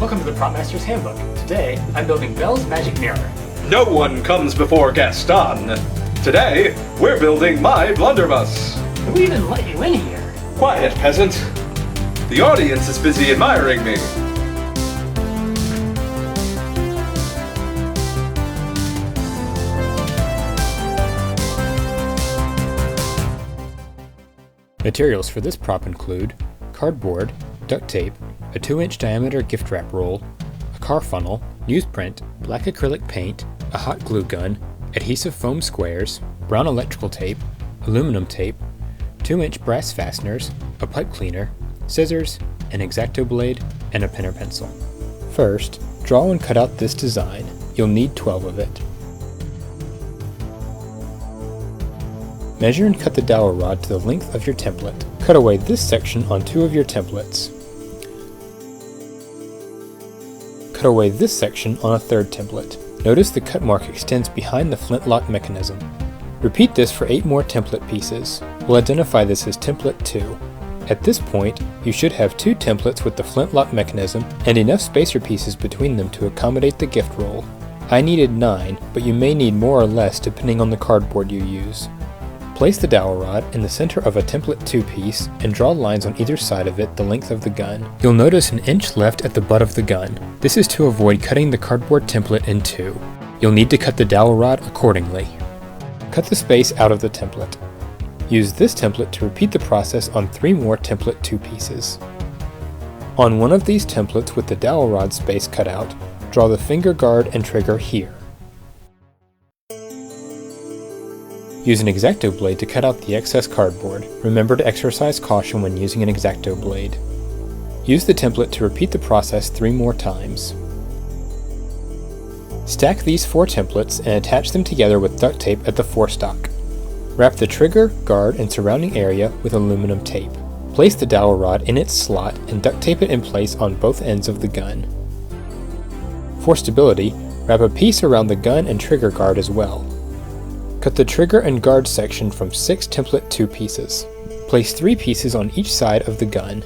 Welcome to the Prop Master's Handbook. Today, I'm building Belle's Magic Mirror. No one comes before Gaston. Today, we're building my Blunderbuss. Who even let you in here? Quiet, peasant. The audience is busy admiring me. Materials for this prop include cardboard, duct tape, a 2-inch diameter gift wrap roll, a car funnel, newsprint, black acrylic paint, a hot glue gun, adhesive foam squares, brown electrical tape, aluminum tape, 2-inch brass fasteners, a pipe cleaner, scissors, an X-Acto blade, and a pen or pencil. First, draw and cut out this design. You'll need 12 of it. Measure and cut the dowel rod to the length of your template. Cut away this section on 2 of your templates. Cut away this section on a 3rd template. Notice the cut mark extends behind the flintlock mechanism. Repeat this for 8 more template pieces. We'll identify this as template 2. At this point, you should have 2 templates with the flintlock mechanism and enough spacer pieces between them to accommodate the gift roll. I needed 9, but you may need more or less depending on the cardboard you use. Place the dowel rod in the center of a template 2 piece and draw lines on either side of it the length of the gun. You'll notice an inch left at the butt of the gun. This is to avoid cutting the cardboard template in 2. You'll need to cut the dowel rod accordingly. Cut the space out of the template. Use this template to repeat the process on 3 more template 2 pieces. On one of these templates with the dowel rod space cut out, draw the finger guard and trigger here. Use an X-Acto blade to cut out the excess cardboard. Remember to exercise caution when using an X-Acto blade. Use the template to repeat the process 3 more times. Stack these 4 templates and attach them together with duct tape at the forestock. Wrap the trigger, guard, and surrounding area with aluminum tape. Place the dowel rod in its slot and duct tape it in place on both ends of the gun. For stability, wrap a piece around the gun and trigger guard as well. Cut the trigger and guard section from 6 template 2 pieces. Place 3 pieces on each side of the gun.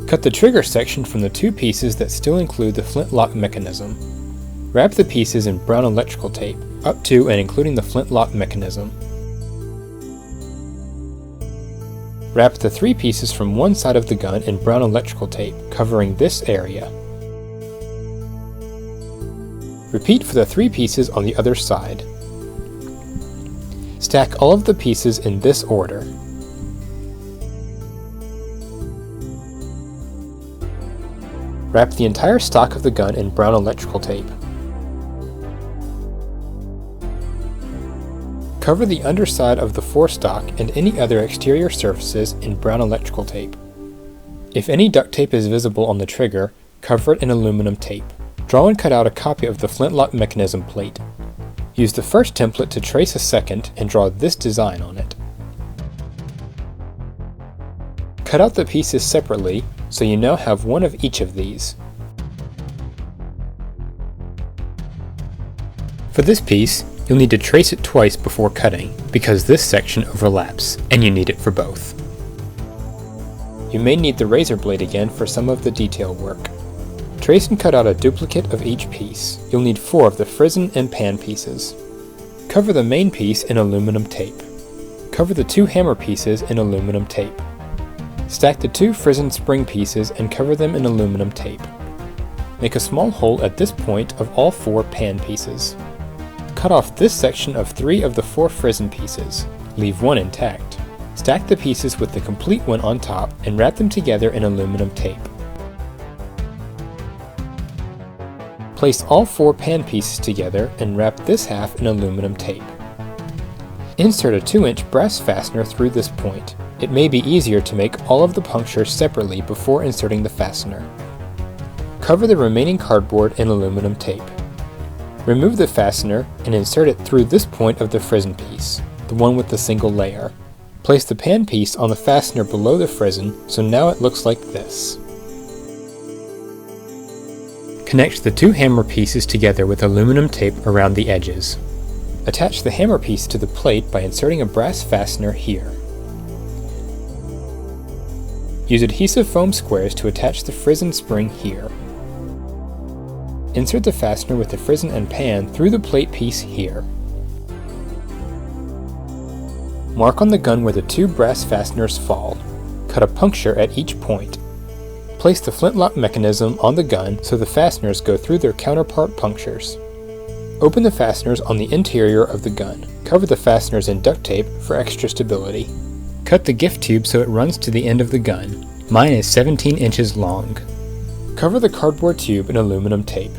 Cut the trigger section from the 2 pieces that still include the flintlock mechanism. Wrap the pieces in brown electrical tape, up to and including the flintlock mechanism. Wrap the 3 pieces from one side of the gun in brown electrical tape, covering this area. Repeat for the 3 pieces on the other side. Stack all of the pieces in this order. Wrap the entire stock of the gun in brown electrical tape. Cover the underside of the forestock and any other exterior surfaces in brown electrical tape. If any duct tape is visible on the trigger, cover it in aluminum tape. Draw and cut out a copy of the flintlock mechanism plate. Use the first template to trace a second and draw this design on it. Cut out the pieces separately so you now have one of each of these. For this piece, you'll need to trace it twice before cutting because this section overlaps and you need it for both. You may need the razor blade again for some of the detail work. Trace and cut out a duplicate of each piece. You'll need 4 of the frizzen and pan pieces. Cover the main piece in aluminum tape. Cover the 2 hammer pieces in aluminum tape. Stack the 2 frizzen spring pieces and cover them in aluminum tape. Make a small hole at this point of all 4 pan pieces. Cut off this section of 3 of the 4 frizzen pieces. Leave 1 intact. Stack the pieces with the complete one on top and wrap them together in aluminum tape. Place all 4 pan pieces together and wrap this half in aluminum tape. Insert a 2-inch brass fastener through this point. It may be easier to make all of the punctures separately before inserting the fastener. Cover the remaining cardboard in aluminum tape. Remove the fastener and insert it through this point of the frizzen piece, the one with the single layer. Place the pan piece on the fastener below the frizzen, so now it looks like this. Connect the 2 hammer pieces together with aluminum tape around the edges. Attach the hammer piece to the plate by inserting a brass fastener here. Use adhesive foam squares to attach the frizzen spring here. Insert the fastener with the frizzen and pan through the plate piece here. Mark on the gun where the two brass fasteners fall. Cut a puncture at each point. Place the flintlock mechanism on the gun so the fasteners go through their counterpart punctures. Open the fasteners on the interior of the gun. Cover the fasteners in duct tape for extra stability. Cut the gift tube so it runs to the end of the gun. Mine is 17 inches long. Cover the cardboard tube in aluminum tape.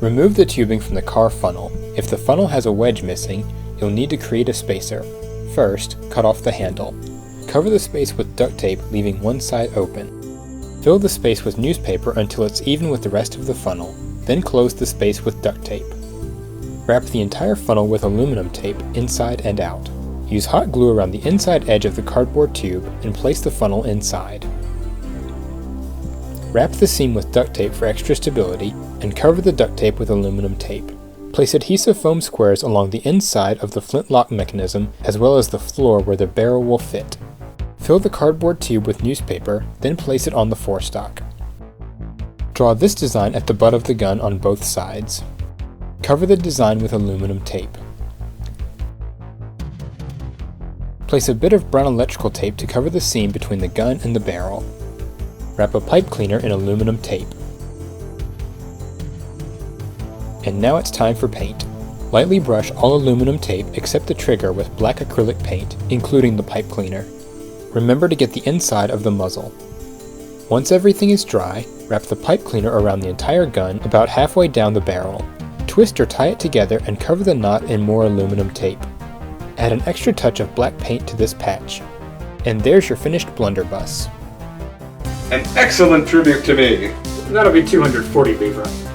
Remove the tubing from the car funnel. If the funnel has a wedge missing, you'll need to create a spacer. First, cut off the handle. Cover the space with duct tape, leaving one side open. Fill the space with newspaper until it's even with the rest of the funnel, then close the space with duct tape. Wrap the entire funnel with aluminum tape inside and out. Use hot glue around the inside edge of the cardboard tube and place the funnel inside. Wrap the seam with duct tape for extra stability and cover the duct tape with aluminum tape. Place adhesive foam squares along the inside of the flintlock mechanism as well as the floor where the barrel will fit. Fill the cardboard tube with newspaper, then place it on the forestock. Draw this design at the butt of the gun on both sides. Cover the design with aluminum tape. Place a bit of brown electrical tape to cover the seam between the gun and the barrel. Wrap a pipe cleaner in aluminum tape. And now it's time for paint. Lightly brush all aluminum tape except the trigger with black acrylic paint, including the pipe cleaner. Remember to get the inside of the muzzle. Once everything is dry, wrap the pipe cleaner around the entire gun about halfway down the barrel. Twist or tie it together and cover the knot in more aluminum tape. Add an extra touch of black paint to this patch. And there's your finished blunderbuss. An excellent tribute to me. That'll be 240 livres.